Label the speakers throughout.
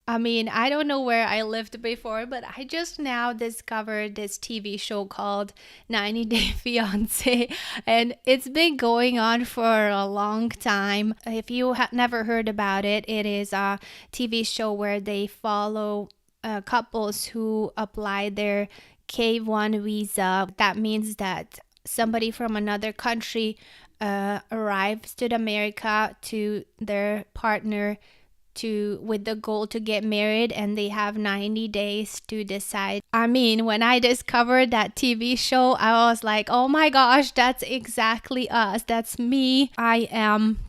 Speaker 1: I mean, I don't know where I lived before, but I just now discovered this TV show called 90 Day Fiancé, and it's been going on for a long time. If you have never heard about it, it is a TV show where they follow couples who apply their K1 visa. That means that somebody from another country arrives to America to their partner to with the goal to get married, and they have 90 days to decide. I mean, when I discovered that TV show, I was like, "Oh my gosh, that's exactly us. That's me." I am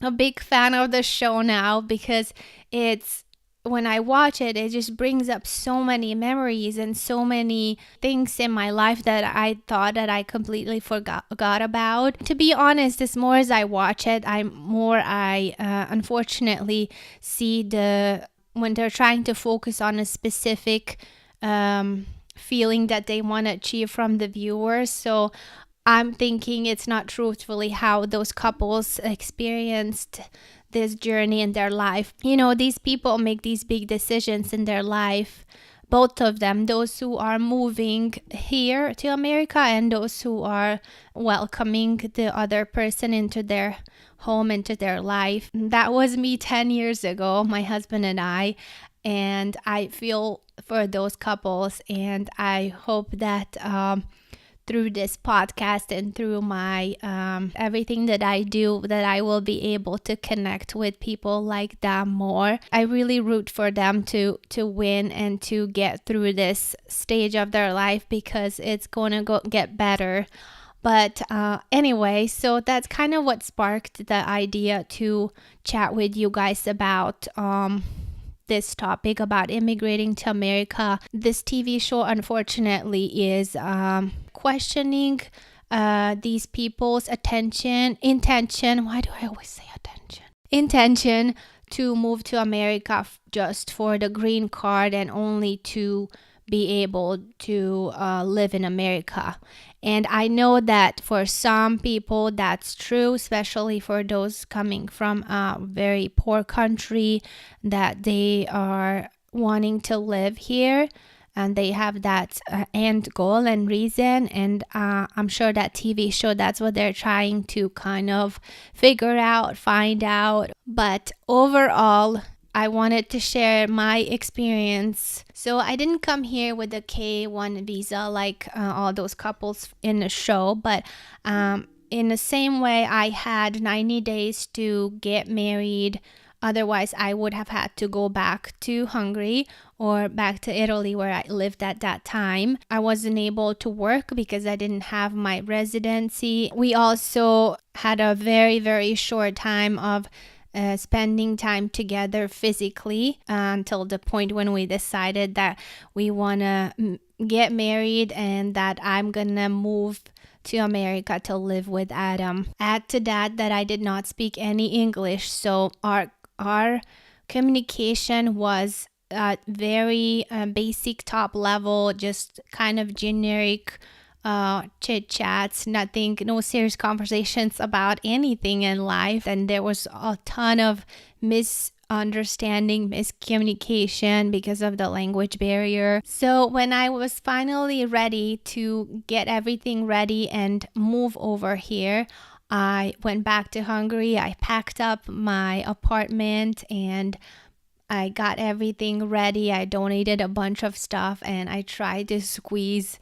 Speaker 1: a big fan of the show now because it's when I watch it, it just brings up so many memories and so many things in my life that I thought that I completely forgot about. To be honest, as more as I watch it, I unfortunately see when they're trying to focus on a specific feeling that they want to achieve from the viewers. So I'm thinking it's not truthfully how those couples experienced this journey in their life. You know, these people make these big decisions in their life, both of them, those who are moving here to America and those who are welcoming the other person into their home, into their life. That was me 10 years ago, my husband and I feel for those couples, and I hope that through this podcast and through my everything that I do, that I will be able to connect with people like that more. I really root for them to win and to get through this stage of their life, because it's going to get better. But anyway, so that's kind of what sparked the idea to chat with you guys about this topic about immigrating to America. This TV show, unfortunately, is questioning these people's intention. Why do I always say attention? Intention to move to America just for the green card and only to be able to live in America. And I know that for some people that's true, especially for those coming from a very poor country, that they are wanting to live here and they have that end goal and reason. And I'm sure that TV show, that's what they're trying to kind of figure out, find out. But overall, I wanted to share my experience. So I didn't come here with a K1 visa like all those couples in the show, but in the same way, I had 90 days to get married. Otherwise, I would have had to go back to Hungary or back to Italy where I lived at that time. I wasn't able to work because I didn't have my residency. We also had a very, very short time of spending time together physically until the point when we decided that we want to get married and that I'm gonna move to America to live with Adam. Add to that I did not speak any English, so our communication was at very basic top level, just kind of generic chit chats, no serious conversations about anything in life. And there was a ton of misunderstanding, miscommunication because of the language barrier. So when I was finally ready to get everything ready and move over here, I went back to Hungary. I packed up my apartment and I got everything ready. I donated a bunch of stuff and I tried to squeeze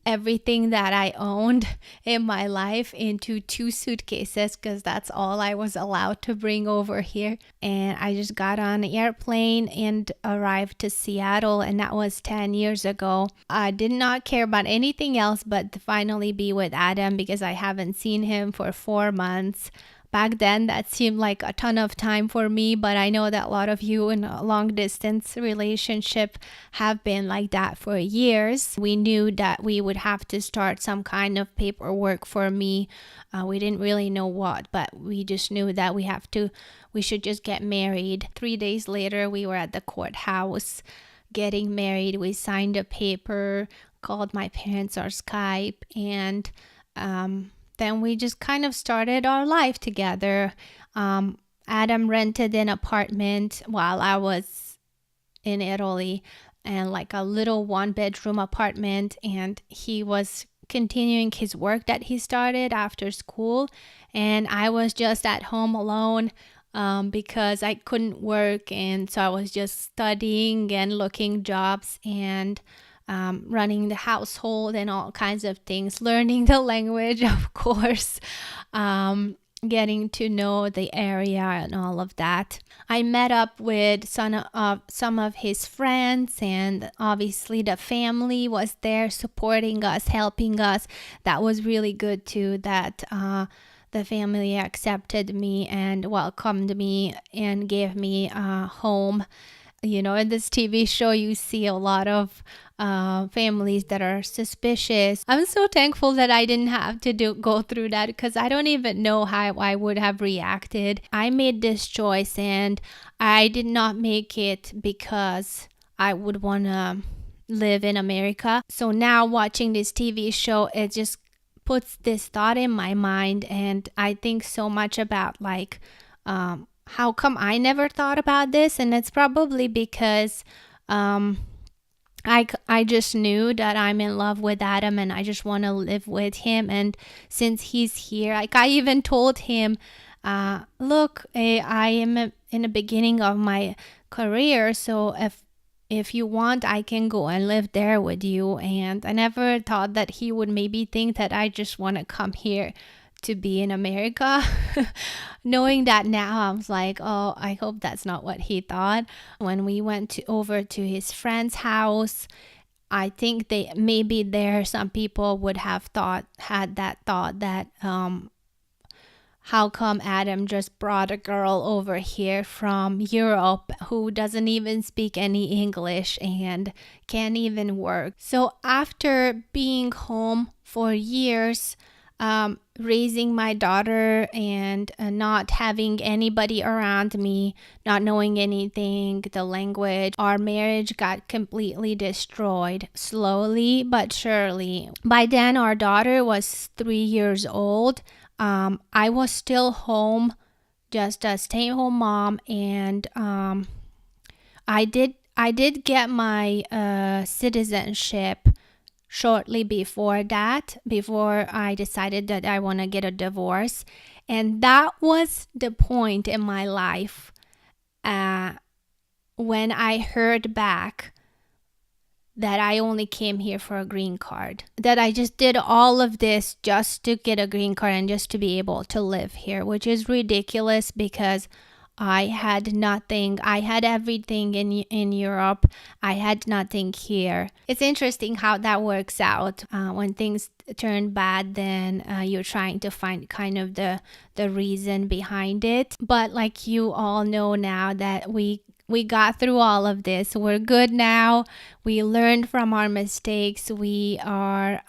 Speaker 1: everything that I owned in my life into 2 suitcases because that's all I was allowed to bring over here. And I just got on an airplane and arrived to Seattle, and that was 10 years ago. I did not care about anything else but to finally be with Adam because I haven't seen him for 4 months. Back then, that seemed like a ton of time for me, but I know that a lot of you in a long distance relationship have been like that for years. We knew that we would have to start some kind of paperwork for me. We didn't really know what, but we just knew that we should just get married. 3 days later, we were at the courthouse getting married. We signed a paper, called my parents on Skype, and then we just kind of started our life together. Adam rented an apartment while I was in Italy, and like a little one bedroom apartment, and he was continuing his work that he started after school, and I was just at home alone, because I couldn't work, and so I was just studying and looking jobs and running the household and all kinds of things, learning the language, of course, getting to know the area and all of that. I met up with some of his friends, and obviously the family was there supporting us, helping us. That was really good too, that the family accepted me and welcomed me and gave me a home. You know, in this TV show, you see a lot of families that are suspicious. I'm so thankful that I didn't have to go through that, because I don't even know how I would have reacted. I made this choice, and I did not make it because I would want to live in America. So now watching this TV show, it just puts this thought in my mind, and I think so much about like how come I never thought about this? And it's probably because I just knew that I'm in love with Adam, and I just want to live with him. And since he's here, like I even told him, look, I am in the beginning of my career, so if you want, I can go and live there with you. And I never thought that he would maybe think that I just want to come here to be in America. Knowing that now, I was like, oh, I hope that's not what he thought. When we went over to his friend's house, I think maybe there some people would have had that thought that how come Adam just brought a girl over here from Europe who doesn't even speak any English and can't even work? So after being home for years, raising my daughter and not having anybody around me, not knowing anything, the language, our marriage got completely destroyed, slowly but surely. By then, our daughter was 3 years old. I was still home, just a stay-at-home mom, and I did get my citizenship shortly before that, before I decided that I want to get a divorce. And that was the point in my life when I heard back that I only came here for a green card, that I just did all of this just to get a green card and just to be able to live here, which is ridiculous because I had nothing. I had everything in Europe. I had nothing here. It's interesting how that works out. When things turn bad, then you're trying to find kind of the reason behind it. But like you all know now that we got through all of this. We're good now. We learned from our mistakes. We are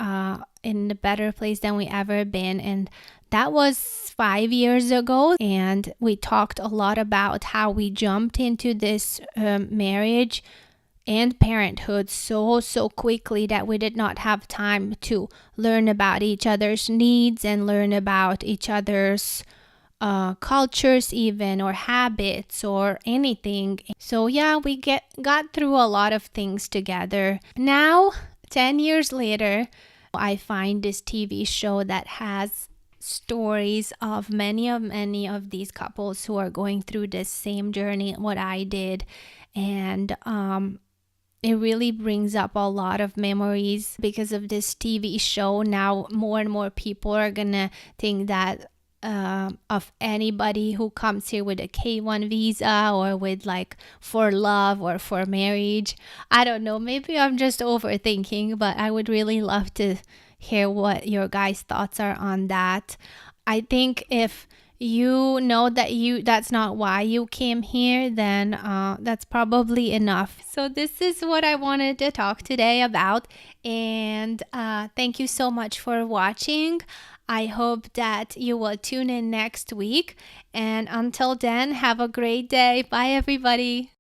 Speaker 1: in a better place than we ever been. And that was 5 years ago. And we talked a lot about how we jumped into this marriage and parenthood so quickly that we did not have time to learn about each other's needs and learn about each other's cultures even, or habits, or anything. So yeah, we got through a lot of things together. Now, 10 years later, I find this TV show that has stories of many of these couples who are going through this same journey what I did, and it really brings up a lot of memories because of this TV show. Now more and more people are gonna think that of anybody who comes here with a K1 visa or with like for love or for marriage. I don't know, maybe I'm just overthinking, but I would really love to hear what your guys' thoughts are on that. I think if you know that that's not why you came here, then that's probably enough. So this is what I wanted to talk today about, and thank you so much for watching. I hope that you will tune in next week, and until then, have a great day. Bye everybody.